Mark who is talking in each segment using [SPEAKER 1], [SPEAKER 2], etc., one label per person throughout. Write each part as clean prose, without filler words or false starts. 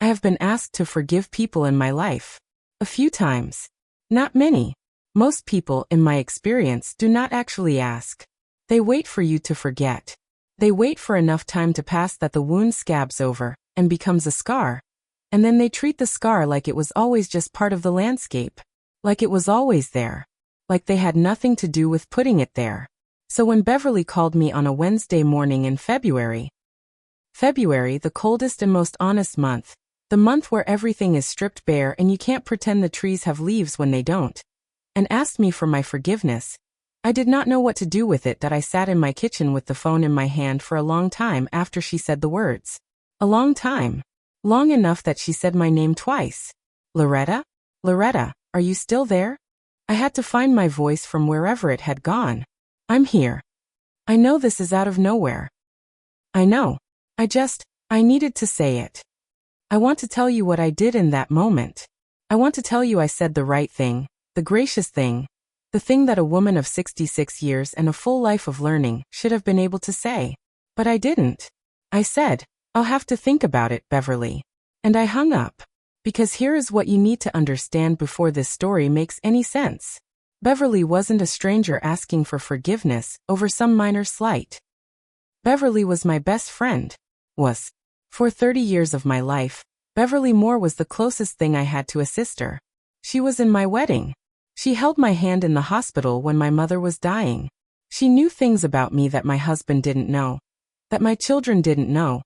[SPEAKER 1] I have been asked to forgive people in my life. A few times. Not many. Most people, in my experience, do not actually ask. They wait for you to forget. They wait for enough time to pass that the wound scabs over and becomes a scar. And then they treat the scar like it was always just part of the landscape. Like it was always there. Like they had nothing to do with putting it there. So when Beverly called me on a Wednesday morning in February, the coldest and most honest month, the month where everything is stripped bare and you can't pretend the trees have leaves when they don't, and asked me for my forgiveness, I did not know what to do with it that I sat in my kitchen with the phone in my hand for a long time after she said the words. A long time. Long enough that she said my name twice. Loretta? Loretta, are you still there? I had to find my voice from wherever it had gone. I'm here. I know this is out of nowhere. I know. I needed to say it. I want to tell you what I did in that moment. I want to tell you I said the right thing, the gracious thing, the thing that a woman of 66 years and a full life of learning should have been able to say. But I didn't. I said, I'll have to think about it, Beverly. And I hung up. Because here is what you need to understand before this story makes any sense. Beverly wasn't a stranger asking for forgiveness over some minor slight. Beverly was my best friend. Was. For 30 years of my life, Beverly Moore was the closest thing I had to a sister. She was in my wedding. She held my hand in the hospital when my mother was dying. She knew things about me that my husband didn't know, that my children didn't know,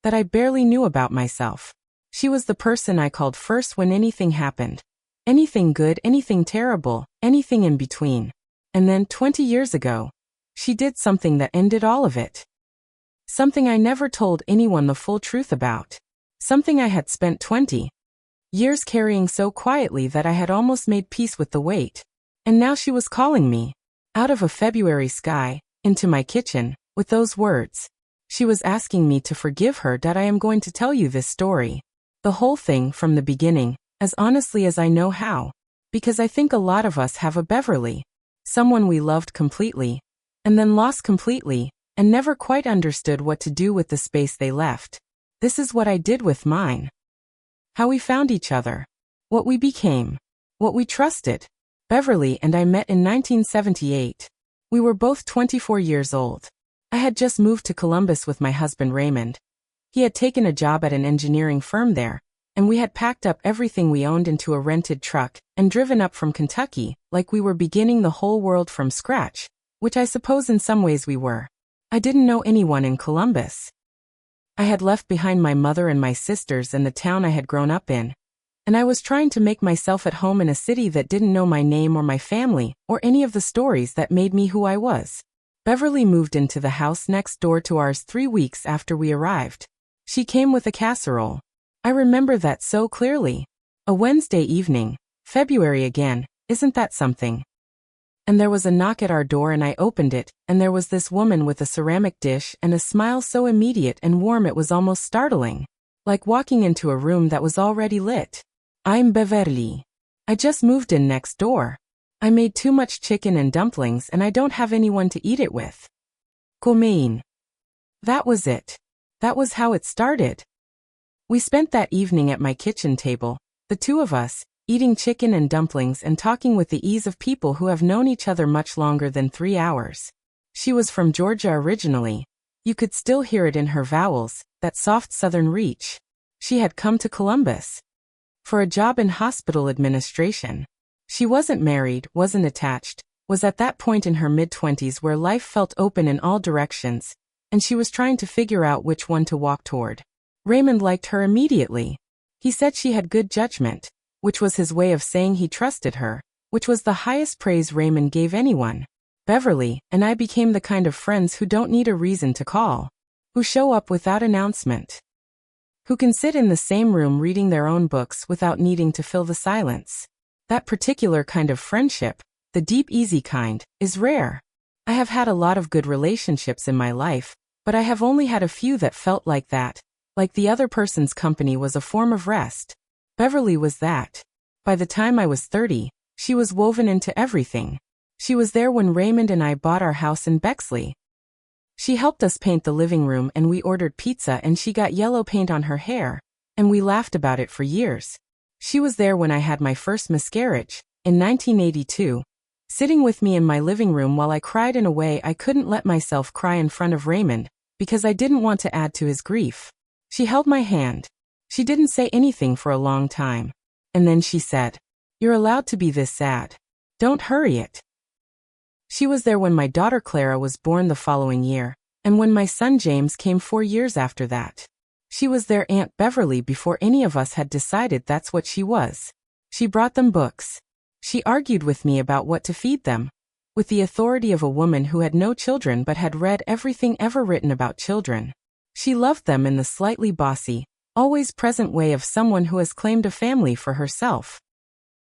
[SPEAKER 1] that I barely knew about myself. She was the person I called first when anything happened. Anything good, anything terrible, anything in between. And then 20 years ago, she did something that ended all of it. Something I never told anyone the full truth about. Something I had spent 20 years carrying so quietly that I had almost made peace with the weight. And now she was calling me, out of a February sky, into my kitchen, with those words. She was asking me to forgive her that I am going to tell you this story. The whole thing from the beginning, as honestly as I know how. Because I think a lot of us have a Beverly. Someone we loved completely, and then lost completely, and never quite understood what to do with the space they left. This is what I did with mine. How we found each other. What we became. What we trusted. Beverly and I met in 1978. We were both 24 years old. I had just moved to Columbus with my husband Raymond. He had taken a job at an engineering firm there, and we had packed up everything we owned into a rented truck and driven up from Kentucky like we were beginning the whole world from scratch, which I suppose in some ways we were. I didn't know anyone in Columbus. I had left behind my mother and my sisters and the town I had grown up in, and I was trying to make myself at home in a city that didn't know my name or my family or any of the stories that made me who I was. Beverly moved into the house next door to ours 3 weeks after we arrived. She came with a casserole. I remember that so clearly. A Wednesday evening, February again, isn't that something? And there was a knock at our door and I opened it, and there was this woman with a ceramic dish and a smile so immediate and warm it was almost startling. Like walking into a room that was already lit. I'm Beverly. I just moved in next door. I made too much chicken and dumplings and I don't have anyone to eat it with. Comein. That was it. That was how it started. We spent that evening at my kitchen table, the two of us, eating chicken and dumplings and talking with the ease of people who have known each other much longer than 3 hours. She was from Georgia originally. You could still hear it in her vowels, that soft southern reach. She had come to Columbus for a job in hospital administration. She wasn't married, wasn't attached, was at that point in her mid-20s where life felt open in all directions, and she was trying to figure out which one to walk toward. Raymond liked her immediately. He said she had good judgment, which was his way of saying he trusted her, which was the highest praise Raymond gave anyone. Beverly and I became the kind of friends who don't need a reason to call, who show up without announcement, who can sit in the same room reading their own books without needing to fill the silence. That particular kind of friendship, the deep, easy kind, is rare. I have had a lot of good relationships in my life, but I have only had a few that felt like that, like the other person's company was a form of rest. Beverly was that. By the time I was 30, she was woven into everything. She was there when Raymond and I bought our house in Bexley. She helped us paint the living room and we ordered pizza and she got yellow paint on her hair, and we laughed about it for years. She was there when I had my first miscarriage, in 1982, sitting with me in my living room while I cried in a way I couldn't let myself cry in front of Raymond, because I didn't want to add to his grief. She held my hand. She didn't say anything for a long time. And then she said, "You're allowed to be this sad. Don't hurry it." She was there when my daughter Clara was born the following year, and when my son James came 4 years after that. She was their Aunt Beverly before any of us had decided that's what she was. She brought them books. She argued with me about what to feed them, with the authority of a woman who had no children but had read everything ever written about children. She loved them in the slightly bossy, always present way of someone who has claimed a family for herself.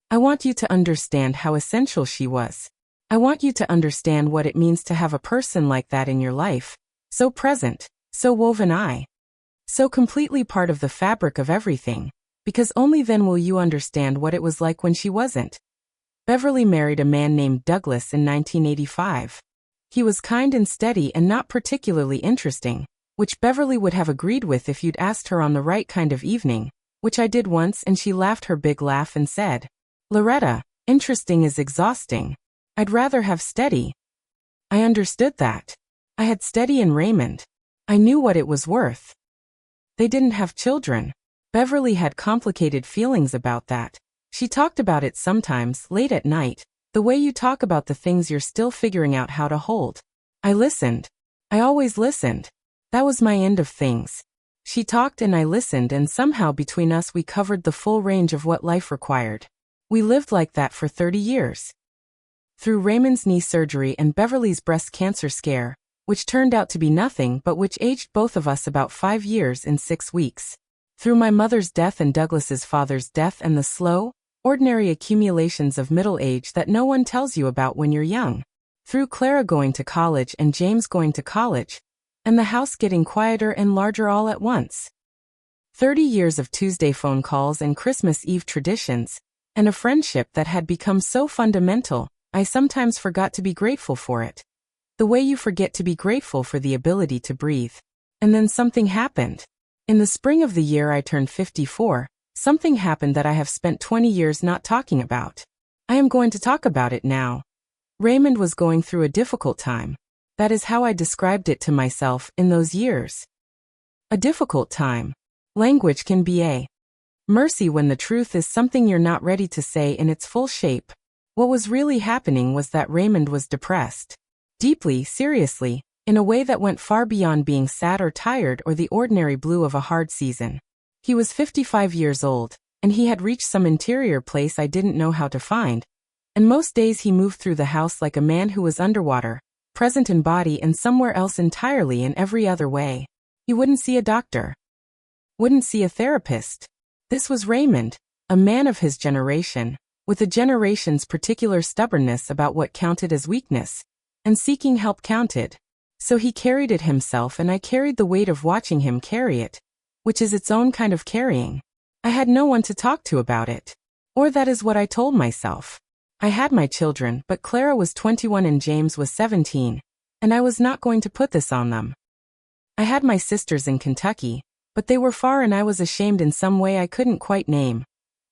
[SPEAKER 1] I want you to understand how essential she was. I want you to understand what it means to have a person like that in your life, so present, so woven so completely part of the fabric of everything, because only then will you understand what it was like when she wasn't. Beverly married a man named Douglas in 1985. He was kind and steady and not particularly interesting, which Beverly would have agreed with if you'd asked her on the right kind of evening, which I did once, and she laughed her big laugh and said, "Loretta, interesting is exhausting. I'd rather have steady." I understood that. I had steady in Raymond. I knew what it was worth. They didn't have children. Beverly had complicated feelings about that. She talked about it sometimes, late at night, the way you talk about the things you're still figuring out how to hold. I listened. I always listened. That was my end of things. She talked and I listened, and somehow between us we covered the full range of what life required. We lived like that for 30 years. Through Raymond's knee surgery and Beverly's breast cancer scare, which turned out to be nothing but which aged both of us about 5 years in 6 weeks. Through my mother's death and Douglas's father's death and the slow, ordinary accumulations of middle age that no one tells you about when you're young. Through Clara going to college and James going to college, and the house getting quieter and larger all at once. 30 years of Tuesday phone calls and Christmas Eve traditions, and a friendship that had become so fundamental, I sometimes forgot to be grateful for it. The way you forget to be grateful for the ability to breathe. And then something happened. In the spring of the year I turned 54, something happened that I have spent 20 years not talking about. I am going to talk about it now. Raymond was going through a difficult time. That is how I described it to myself in those years. A difficult time. Language can be a mercy when the truth is something you're not ready to say in its full shape. What was really happening was that Raymond was depressed. Deeply, seriously, in a way that went far beyond being sad or tired or the ordinary blue of a hard season. He was 55 years old, and he had reached some interior place I didn't know how to find, and most days he moved through the house like a man who was underwater, present in body and somewhere else entirely in every other way. He wouldn't see a doctor. Wouldn't see a therapist. This was Raymond, a man of his generation, with a generation's particular stubbornness about what counted as weakness, and seeking help counted. So he carried it himself, and I carried the weight of watching him carry it, which is its own kind of carrying. I had no one to talk to about it. Or that is what I told myself. I had my children, but Clara was 21 and James was 17, and I was not going to put this on them. I had my sisters in Kentucky, but they were far and I was ashamed in some way I couldn't quite name.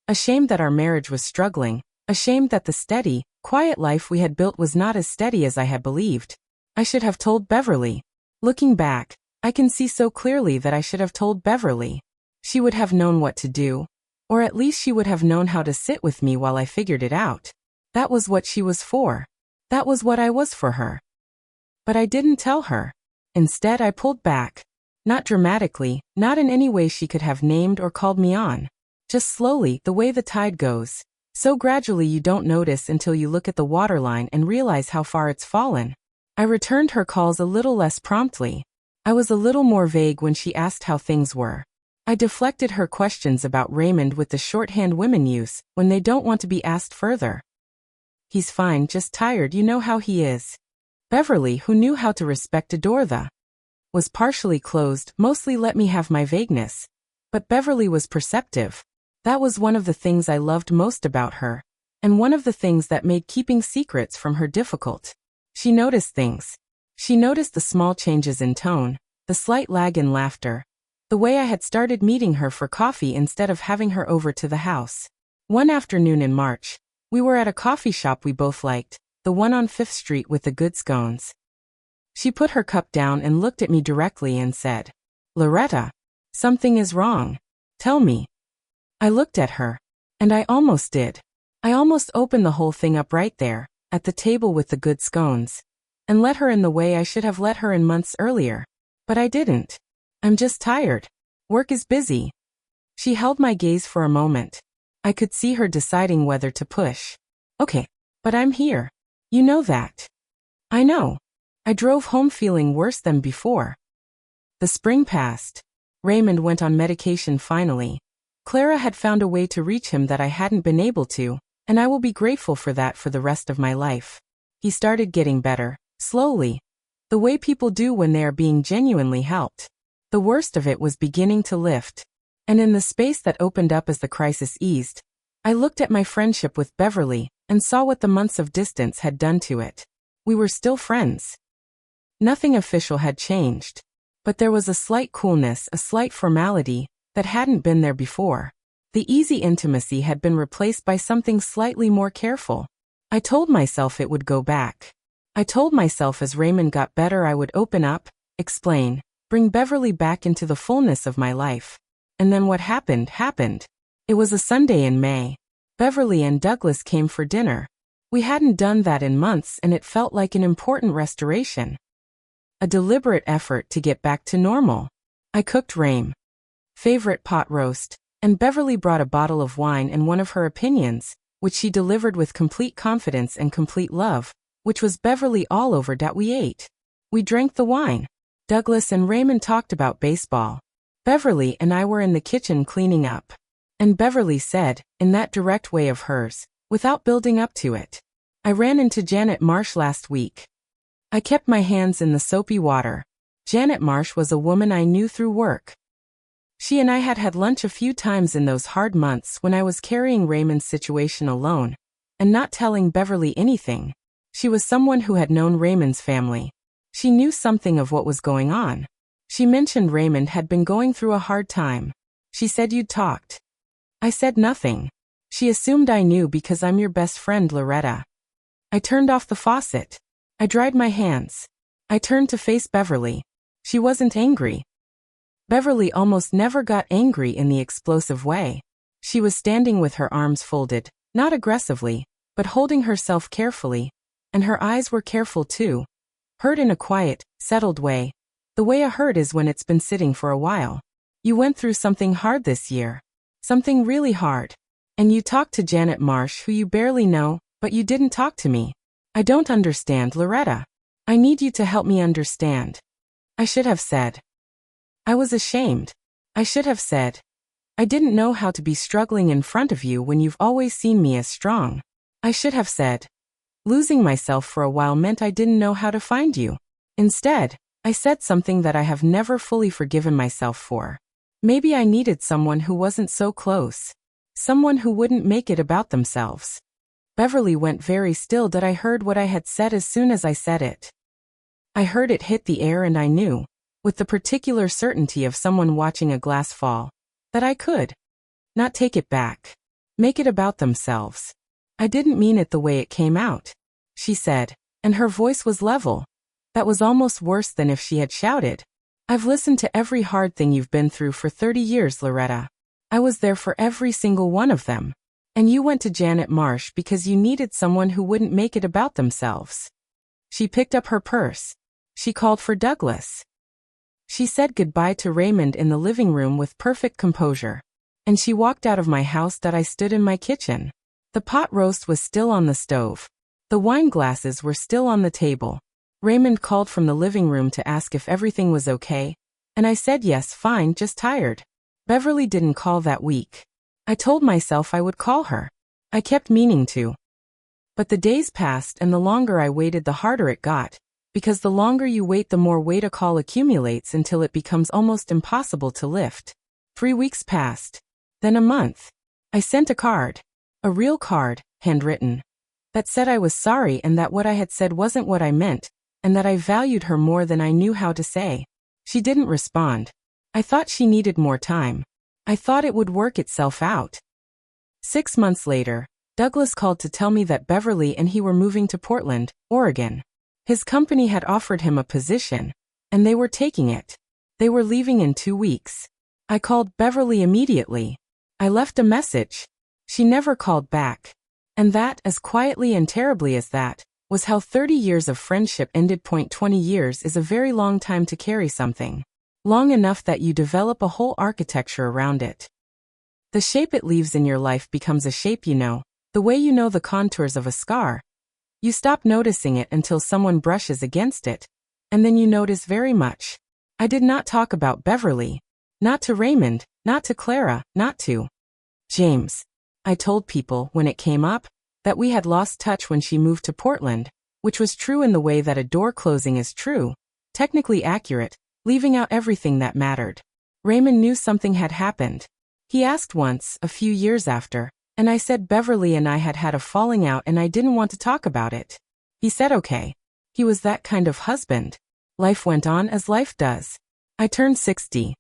[SPEAKER 1] Ashamed that our marriage was struggling, ashamed that the steady, quiet life we had built was not as steady as I had believed. I should have told Beverly. Looking back, I can see so clearly that I should have told Beverly. She would have known what to do, or at least she would have known how to sit with me while I figured it out. That was what she was for. That was what I was for her. But I didn't tell her. Instead, I pulled back. Not dramatically, not in any way she could have named or called me on. Just slowly, the way the tide goes. So gradually you don't notice until you look at the waterline and realize how far it's fallen. I returned her calls a little less promptly. I was a little more vague when she asked how things were. I deflected her questions about Raymond with the shorthand women use when they don't want to be asked further. He's fine, just tired, you know how he is. Beverly, who knew how to respect a door was partially closed, mostly let me have my vagueness. But Beverly was perceptive. That was one of the things I loved most about her, and one of the things that made keeping secrets from her difficult. She noticed things. She noticed the small changes in tone, the slight lag in laughter, The way I had started meeting her for coffee instead of having her over to the house. One afternoon in March, we were at a coffee shop we both liked, the one on 5th Street with the good scones. She put her cup down and looked at me directly and said, "Loretta, something is wrong. Tell me." I looked at her. And I almost did. I almost opened the whole thing up right there, at the table with the good scones, and let her in the way I should have let her in months earlier. But I didn't. "I'm just tired. Work is busy." She held my gaze for a moment. I could see her deciding whether to push. "Okay, but I'm here. You know that." "I know." I drove home feeling worse than before. The spring passed. Raymond went on medication finally. Clara had found a way to reach him that I hadn't been able to, and I will be grateful for that for the rest of my life. He started getting better, slowly, the way people do when they are being genuinely helped. The worst of it was beginning to lift. And in the space that opened up as the crisis eased, I looked at my friendship with Beverly and saw what the months of distance had done to it. We were still friends. Nothing official had changed. But there was a slight coolness, a slight formality, that hadn't been there before. The easy intimacy had been replaced by something slightly more careful. I told myself it would go back. I told myself as Raymond got better I would open up, explain, bring Beverly back into the fullness of my life. And then what happened, happened. It was a Sunday in May. Beverly and Douglas came for dinner. We hadn't done that in months and it felt like an important restoration. A deliberate effort to get back to normal. I cooked Raymond's favorite pot roast, and Beverly brought a bottle of wine and one of her opinions, which she delivered with complete confidence and complete love, which was Beverly all over that we ate. We drank the wine. Douglas and Raymond talked about baseball. Beverly and I were in the kitchen cleaning up. And Beverly said, in that direct way of hers, without building up to it, "I ran into Janet Marsh last week." I kept my hands in the soapy water. Janet Marsh was a woman I knew through work. She and I had had lunch a few times in those hard months when I was carrying Raymond's situation alone, and not telling Beverly anything. She was someone who had known Raymond's family. She knew something of what was going on. She mentioned Raymond had been going through a hard time. She said you'd talked. I said nothing. She assumed I knew because I'm your best friend, Loretta. I turned off the faucet. I dried my hands. I turned to face Beverly. She wasn't angry. Beverly almost never got angry in the explosive way. She was standing with her arms folded, not aggressively, but holding herself carefully, and her eyes were careful too, hurt in a quiet, settled way, the way a hurt is when it's been sitting for a while. "You went through something hard this year. Something really hard. And you talked to Janet Marsh, who you barely know, but you didn't talk to me. I don't understand, Loretta. I need you to help me understand." I should have said. I was ashamed. I should have said. I didn't know how to be struggling in front of you when you've always seen me as strong. I should have said. Losing myself for a while meant I didn't know how to find you. Instead, I said something that I have never fully forgiven myself for. Maybe I needed someone who wasn't so close. Someone who wouldn't make it about themselves. Beverly went very still that I heard what I had said as soon as I said it. I heard it hit the air and I knew, with the particular certainty of someone watching a glass fall, that I could not take it back. Make it about themselves. I didn't mean it the way it came out, she said, and her voice was level. That was almost worse than if she had shouted. I've listened to every hard thing you've been through for 30 years, Loretta. I was there for every single one of them. And you went to Janet Marsh because you needed someone who wouldn't make it about themselves. She picked up her purse. She called for Douglas. She said goodbye to Raymond in the living room with perfect composure. And she walked out of my house that I stood in my kitchen. The pot roast was still on the stove. The wine glasses were still on the table. Raymond called from the living room to ask if everything was okay, and I said yes, fine, just tired. Beverly didn't call that week. I told myself I would call her. I kept meaning to. But the days passed and the longer I waited the harder it got, because the longer you wait the more weight a call accumulates until it becomes almost impossible to lift. 3 weeks passed. Then a month. I sent a card. A real card, handwritten. That said I was sorry and that what I had said wasn't what I meant, and that I valued her more than I knew how to say. She didn't respond. I thought she needed more time. I thought it would work itself out. 6 months later, Douglas called to tell me that Beverly and he were moving to Portland, Oregon. His company had offered him a position, and they were taking it. They were leaving in 2 weeks. I called Beverly immediately. I left a message. She never called back. And that, as quietly and terribly as that, was how 30 years of friendship ended. 20 years is a very long time to carry something. Long enough that you develop a whole architecture around it. The shape it leaves in your life becomes a shape you know, the way you know the contours of a scar. You stop noticing it until someone brushes against it, and then you notice very much. I did not talk about Beverly. Not to Raymond, not to Clara, not to James. I told people, when it came up, that we had lost touch when she moved to Portland, which was true in the way that a door closing is true, technically accurate, leaving out everything that mattered. Raymond knew something had happened. He asked once, a few years after, and I said Beverly and I had had a falling out and I didn't want to talk about it. He said okay. He was that kind of husband. Life went on as life does. I turned 60.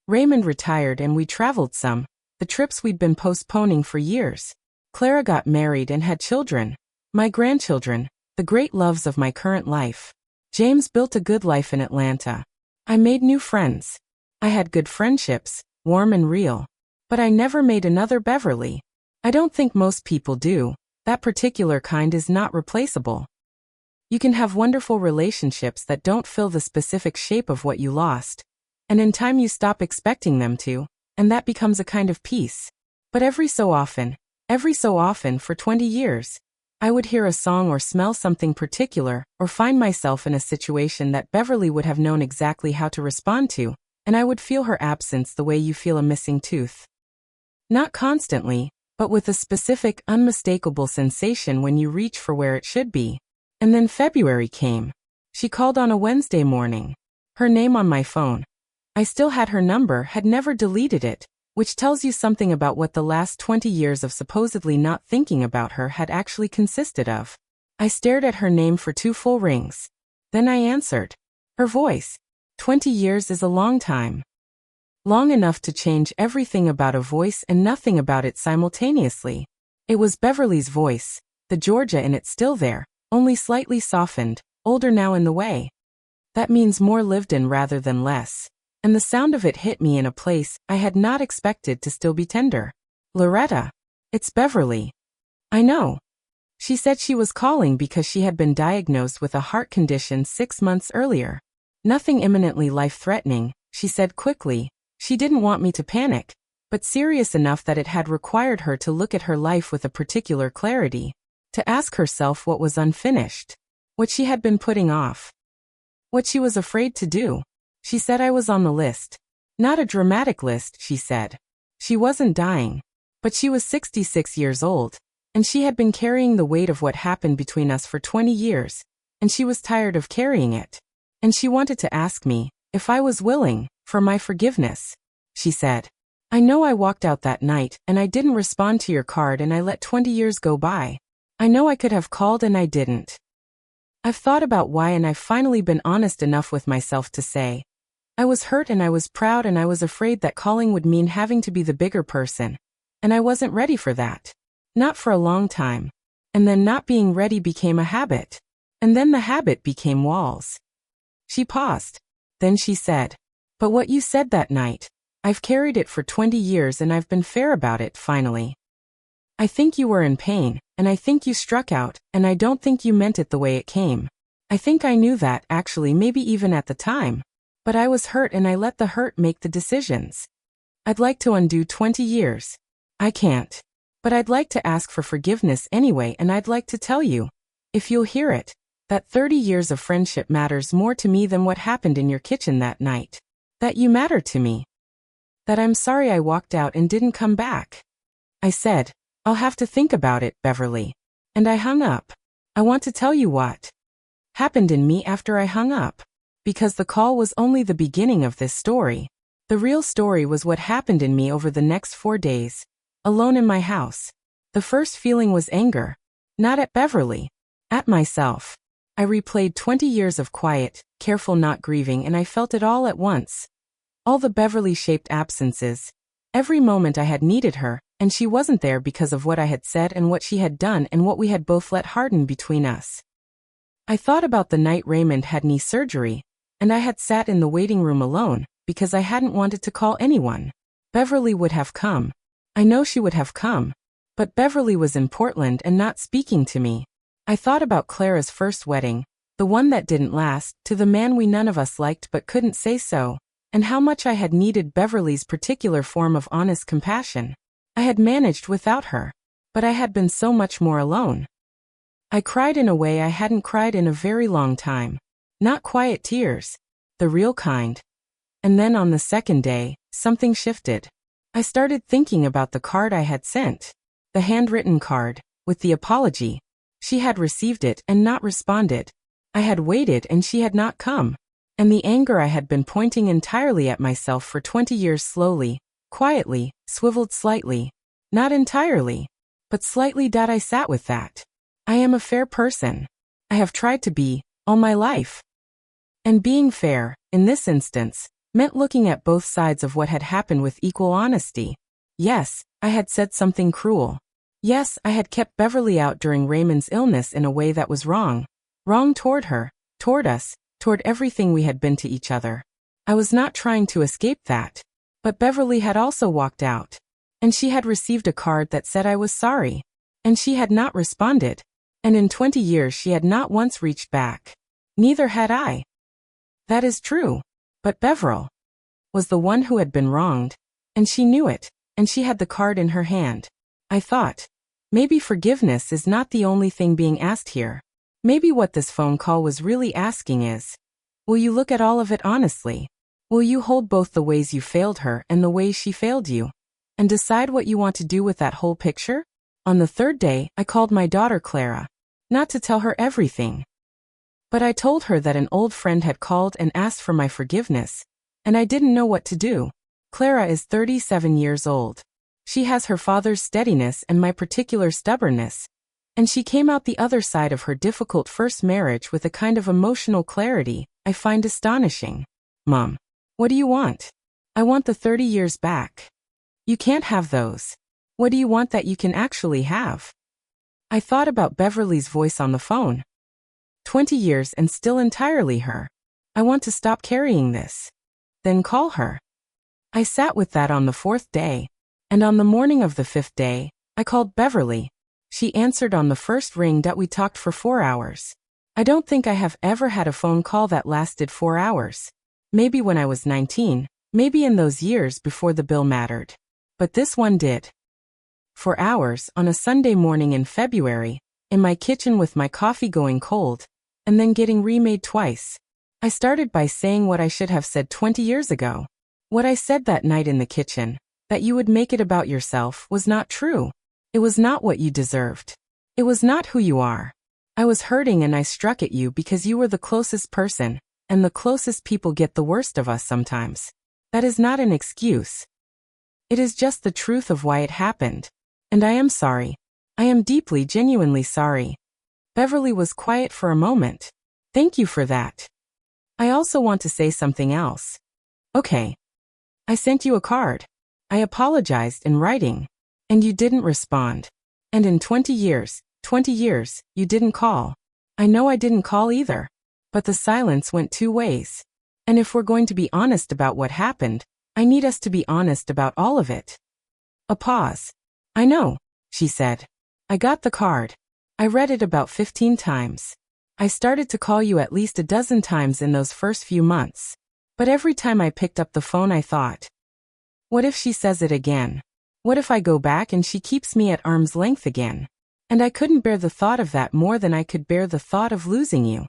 [SPEAKER 1] Raymond retired and we traveled some, the trips we'd been postponing for years. Clara got married and had children. My grandchildren, the great loves of my current life. James built a good life in Atlanta. I made new friends. I had good friendships, warm and real. But I never made another Beverly. I don't think most people do. That particular kind is not replaceable. You can have wonderful relationships that don't fill the specific shape of what you lost. And in time you stop expecting them to, and that becomes a kind of peace. But every so often for 20 years, I would hear a song or smell something particular, or find myself in a situation that Beverly would have known exactly how to respond to, and I would feel her absence the way you feel a missing tooth. Not constantly, but with a specific, unmistakable sensation when you reach for where it should be. And then February came. She called on a Wednesday morning. Her name on my phone. I still had her number, had never deleted it, which tells you something about what the last 20 years of supposedly not thinking about her had actually consisted of. I stared at her name for 2 full rings. Then I answered. Her voice. 20 years is a long time. Long enough to change everything about a voice and nothing about it simultaneously. It was Beverly's voice, the Georgia in it still there, only slightly softened, older now in the way. That means more lived in rather than less. And the sound of it hit me in a place I had not expected to still be tender. Loretta. It's Beverly. I know. She said she was calling because she had been diagnosed with a heart condition 6 months earlier. Nothing imminently life-threatening, she said quickly. She didn't want me to panic, but serious enough that it had required her to look at her life with a particular clarity, to ask herself what was unfinished, what she had been putting off, what she was afraid to do. She said I was on the list. Not a dramatic list, she said. She wasn't dying, but she was 66 years old, and she had been carrying the weight of what happened between us for 20 years, and she was tired of carrying it. And she wanted to ask me if I was willing for my forgiveness. She said, I know I walked out that night and I didn't respond to your card and I let 20 years go by. I know I could have called and I didn't. I've thought about why and I've finally been honest enough with myself to say, I was hurt and I was proud and I was afraid that calling would mean having to be the bigger person. And I wasn't ready for that. Not for a long time. And then not being ready became a habit. And then the habit became walls. She paused. Then she said, but what you said that night, I've carried it for 20 years and I've been fair about it finally. I think you were in pain, and I think you struck out, and I don't think you meant it the way it came. I think I knew that actually maybe even at the time. But I was hurt and I let the hurt make the decisions. I'd like to undo 20 years. I can't. But I'd like to ask for forgiveness anyway and I'd like to tell you, if you'll hear it, that 30 years of friendship matters more to me than what happened in your kitchen that night. That you matter to me. That I'm sorry I walked out and didn't come back. I said, I'll have to think about it, Beverly. And I hung up. I want to tell you what happened in me after I hung up. Because the call was only the beginning of this story. The real story was what happened in me over the next 4 days. Alone in my house. The first feeling was anger. Not at Beverly. At myself. I replayed 20 years of quiet, careful not grieving and I felt it all at once. All the Beverly-shaped absences. Every moment I had needed her, and she wasn't there because of what I had said and what she had done and what we had both let harden between us. I thought about the night Raymond had knee surgery, and I had sat in the waiting room alone, because I hadn't wanted to call anyone. Beverly would have come. I know she would have come. But Beverly was in Portland and not speaking to me. I thought about Clara's first wedding, the one that didn't last, to the man we none of us liked but couldn't say so, and how much I had needed Beverly's particular form of honest compassion. I had managed without her, but I had been so much more alone. I cried in a way I hadn't cried in a very long time. Not quiet tears, the real kind. And then on the second day, something shifted. I started thinking about the card I had sent. The handwritten card, with the apology. She had received it and not responded. I had waited and she had not come. And the anger I had been pointing entirely at myself for 20 years slowly, quietly, swiveled slightly. Not entirely, but slightly. I sat with that. I am a fair person. I have tried to be, all my life. And being fair, in this instance, meant looking at both sides of what had happened with equal honesty. Yes, I had said something cruel. Yes, I had kept Beverly out during Raymond's illness in a way that was wrong. Wrong toward her, toward us, toward everything we had been to each other. I was not trying to escape that. But Beverly had also walked out. And she had received a card that said I was sorry. And she had not responded. And in 20 years she had not once reached back. Neither had I. That is true. But Beverly was the one who had been wronged. And she knew it. And she had the card in her hand. I thought, maybe forgiveness is not the only thing being asked here. Maybe what this phone call was really asking is, will you look at all of it honestly? Will you hold both the ways you failed her and the ways she failed you? And decide what you want to do with that whole picture? On the third day, I called my daughter Clara. Not to tell her everything. But I told her that an old friend had called and asked for my forgiveness, and I didn't know what to do. Clara is 37 years old. She has her father's steadiness and my particular stubbornness, and she came out the other side of her difficult first marriage with a kind of emotional clarity I find astonishing. Mom, what do you want? I want the 30 years back. You can't have those. What do you want that you can actually have? I thought about Beverly's voice on the phone. 20 years and still entirely her. I want to stop carrying this. Then call her. I sat with that on the fourth day, and on the morning of the fifth day, I called Beverly. She answered on the first ring that we talked for 4 hours. I don't think I have ever had a phone call that lasted 4 hours. Maybe when I was 19, maybe in those years before the bill mattered. But this one did. 4 hours on a Sunday morning in February, in my kitchen with my coffee going cold, and then getting remade twice. I started by saying what I should have said 20 years ago. What I said that night in the kitchen, that you would make it about yourself, was not true. It was not what you deserved. It was not who you are. I was hurting and I struck at you because you were the closest person, and the closest people get the worst of us sometimes. That is not an excuse. It is just the truth of why it happened. And I am sorry. I am deeply, genuinely sorry. Beverly was quiet for a moment. Thank you for that. I also want to say something else. Okay. I sent you a card. I apologized in writing. And you didn't respond. And in 20 years, you didn't call. I know I didn't call either. But the silence went 2 ways. And if we're going to be honest about what happened, I need us to be honest about all of it. A pause. I know, she said. I got the card. I read it about 15 times. I started to call you at least a dozen times in those first few months. But every time I picked up the phone I thought, what if she says it again? What if I go back and she keeps me at arm's length again? And I couldn't bear the thought of that more than I could bear the thought of losing you.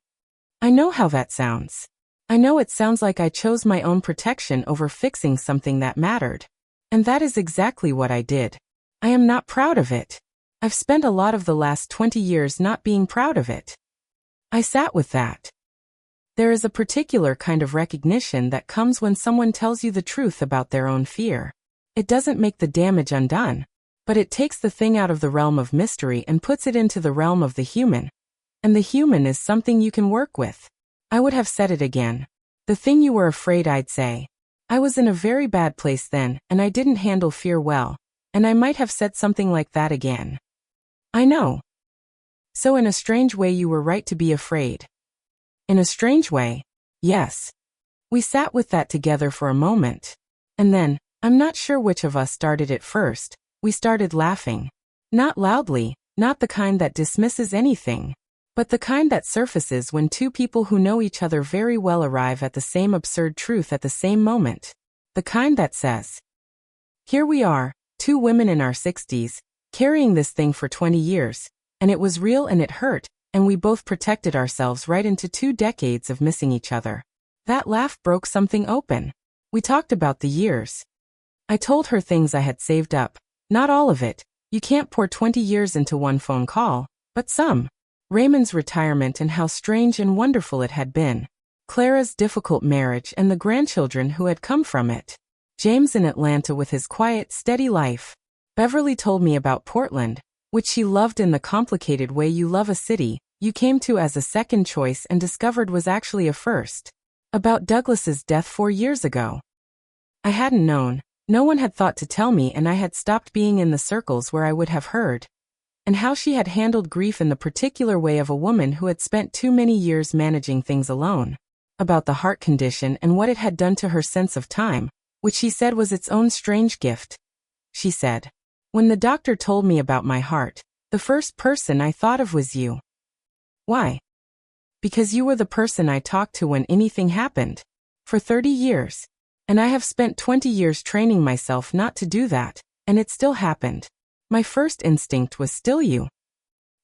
[SPEAKER 1] I know how that sounds. I know it sounds like I chose my own protection over fixing something that mattered. And that is exactly what I did. I am not proud of it. I've spent a lot of the last 20 years not being proud of it. I sat with that. There is a particular kind of recognition that comes when someone tells you the truth about their own fear. It doesn't make the damage undone, but it takes the thing out of the realm of mystery and puts it into the realm of the human. And the human is something you can work with. I would have said it again. The thing you were afraid I'd say. I was in a very bad place then, and I didn't handle fear well, and I might have said something like that again. I know. So in a strange way you were right to be afraid. In a strange way, yes. We sat with that together for a moment. And then, I'm not sure which of us started it first, we started laughing. Not loudly, not the kind that dismisses anything, but the kind that surfaces when two people who know each other very well arrive at the same absurd truth at the same moment. The kind that says, here we are, two women in our 60s, carrying this thing for 20 years, and it was real and it hurt, and we both protected ourselves right into 2 decades of missing each other. That laugh broke something open. We talked about the years. I told her things I had saved up. Not all of it. You can't pour 20 years into one phone call, but some. Raymond's retirement and how strange and wonderful it had been. Clara's difficult marriage and the grandchildren who had come from it. James in Atlanta with his quiet, steady life. Beverly told me about Portland, which she loved in the complicated way you love a city you came to as a second choice and discovered was actually a first. About Douglas's death 4 years ago. I hadn't known. No one had thought to tell me, and I had stopped being in the circles where I would have heard. And how she had handled grief in the particular way of a woman who had spent too many years managing things alone. About the heart condition and what it had done to her sense of time, which she said was its own strange gift. She said, when the doctor told me about my heart, the first person I thought of was you. Why? Because you were the person I talked to when anything happened. For 30 years. And I have spent 20 years training myself not to do that, and it still happened. My first instinct was still you.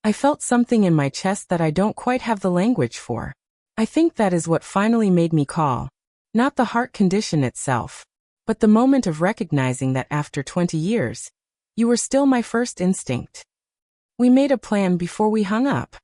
[SPEAKER 1] I felt something in my chest that I don't quite have the language for. I think that is what finally made me call. Not the heart condition itself, but the moment of recognizing that after 20 years, you were still my first instinct. We made a plan before we hung up.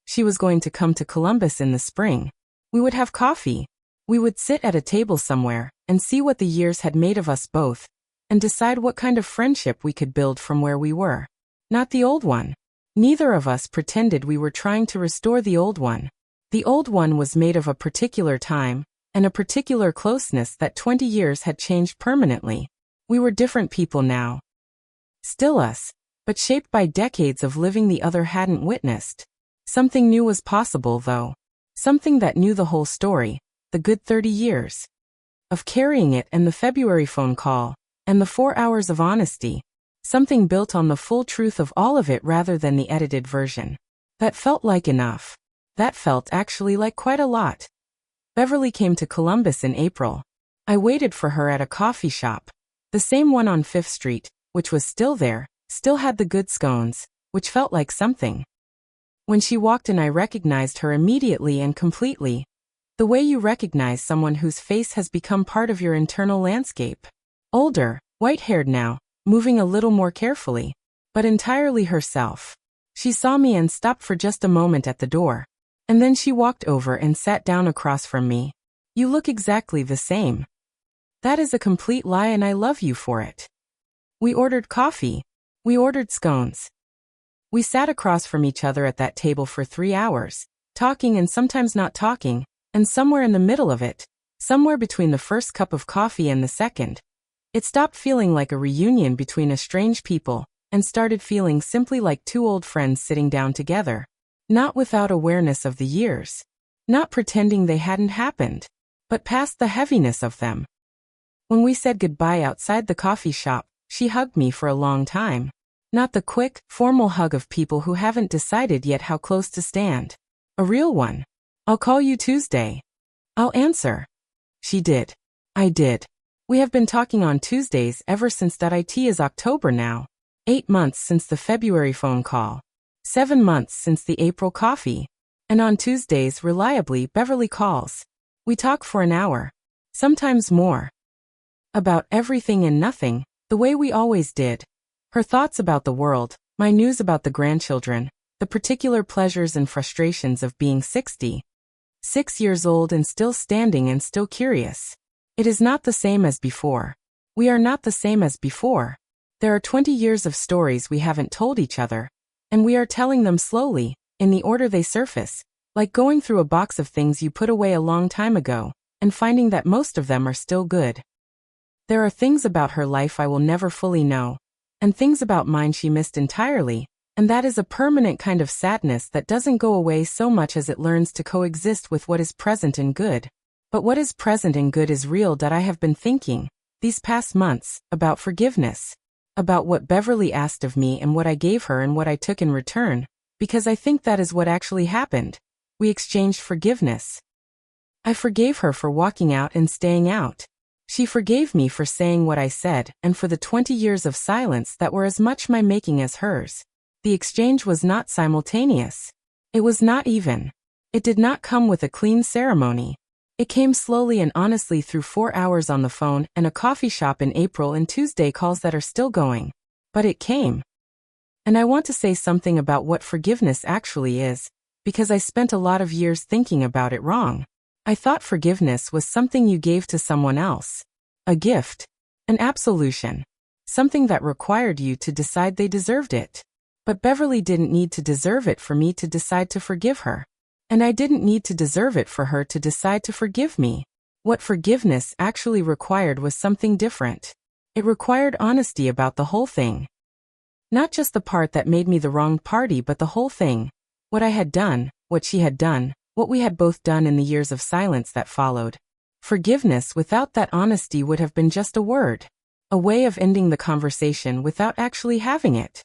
[SPEAKER 1] She was going to come to Columbus in the spring. We would have coffee. We would sit at a table somewhere and see what the years had made of us both, and decide what kind of friendship we could build from where we were. Not the old one. Neither of us pretended we were trying to restore the old one. The old one was made of a particular time, and a particular closeness that 20 years had changed permanently. We were different people now. Still us, but shaped by decades of living the other hadn't witnessed. Something new was possible though. Something that knew the whole story, the good 30 years. Of carrying it and the February phone call, and the 4 hours of honesty. Something built on the full truth of all of it rather than the edited version. That felt like enough. That felt actually like quite a lot. Beverly came to Columbus in April. I waited for her at a coffee shop. The same one on 5th Street, which was still there, still had the good scones, which felt like something. When she walked in I recognized her immediately and completely. The way you recognize someone whose face has become part of your internal landscape. Older, white-haired now, moving a little more carefully, but entirely herself. She saw me and stopped for just a moment at the door. And then she walked over and sat down across from me. You look exactly the same. That is a complete lie and I love you for it. We ordered coffee. We ordered scones. We sat across from each other at that table for 3 hours, talking and sometimes not talking, and somewhere in the middle of it, somewhere between the first cup of coffee and the second, it stopped feeling like a reunion between estranged people, and started feeling simply like two old friends sitting down together. Not without awareness of the years. Not pretending they hadn't happened, but past the heaviness of them. When we said goodbye outside the coffee shop, she hugged me for a long time. Not the quick, formal hug of people who haven't decided yet how close to stand. A real one. I'll call you Tuesday. I'll answer. She did. I did. We have been talking on Tuesdays ever since that. It is October now. 8 months since the February phone call. 7 months since the April coffee. And on Tuesdays reliably Beverly calls. We talk for an hour. Sometimes more. About everything and nothing, the way we always did. Her thoughts about the world, my news about the grandchildren, the particular pleasures and frustrations of being 60. 6 years old and still standing and still curious. It is not the same as before. We are not the same as before. There are 20 years of stories we haven't told each other, and we are telling them slowly, in the order they surface, like going through a box of things you put away a long time ago, and finding that most of them are still good. There are things about her life I will never fully know, and things about mine she missed entirely, and that is a permanent kind of sadness that doesn't go away so much as it learns to coexist with what is present and good. But what is present and good is real. That I have been thinking, these past months, about forgiveness. About what Beverly asked of me and what I gave her and what I took in return, because I think that is what actually happened. We exchanged forgiveness. I forgave her for walking out and staying out. She forgave me for saying what I said and for the 20 years of silence that were as much my making as hers. The exchange was not simultaneous. It was not even. It did not come with a clean ceremony. It came slowly and honestly through 4 hours on the phone and a coffee shop in April and Tuesday calls that are still going. But it came. And I want to say something about what forgiveness actually is, because I spent a lot of years thinking about it wrong. I thought forgiveness was something you gave to someone else. A gift. An absolution. Something that required you to decide they deserved it. But Beverly didn't need to deserve it for me to decide to forgive her. And I didn't need to deserve it for her to decide to forgive me. What forgiveness actually required was something different. It required honesty about the whole thing. Not just the part that made me the wrong party, but the whole thing. What I had done, what she had done, what we had both done in the years of silence that followed. Forgiveness without that honesty would have been just a word. A way of ending the conversation without actually having it.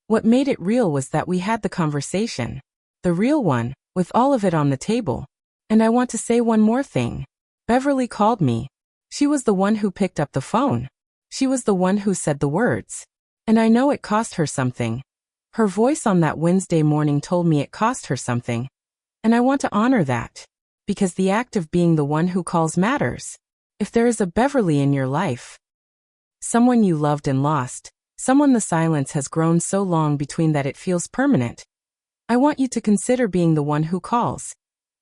[SPEAKER 1] What made it real was that we had the conversation. The real one, with all of it on the table. And I want to say one more thing. Beverly called me. She was the one who picked up the phone. She was the one who said the words. And I know it cost her something. Her voice on that Wednesday morning told me it cost her something. And I want to honor that. Because the act of being the one who calls matters. If there is a Beverly in your life, someone you loved and lost, someone the silence has grown so long between that it feels permanent, I want you to consider being the one who calls.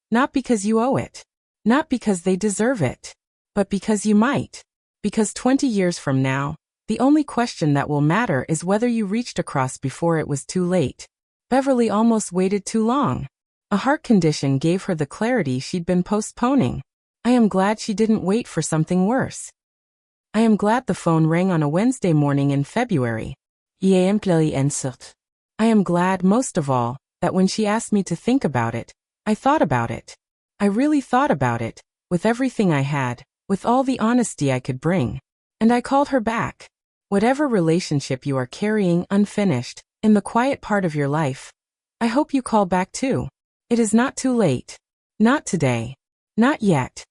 [SPEAKER 1] Not because you owe it. Not because they deserve it. But because you might. Because 20 years from now, the only question that will matter is whether you reached across before it was too late. Beverly almost waited too long. A heart condition gave her the clarity she'd been postponing. I am glad she didn't wait for something worse. I am glad the phone rang on a Wednesday morning in February. I am glad, most of all, that when she asked me to think about it, I thought about it. I really thought about it, with everything I had, with all the honesty I could bring. And I called her back. Whatever relationship you are carrying unfinished, in the quiet part of your life, I hope you call back too. It is not too late. Not today. Not yet.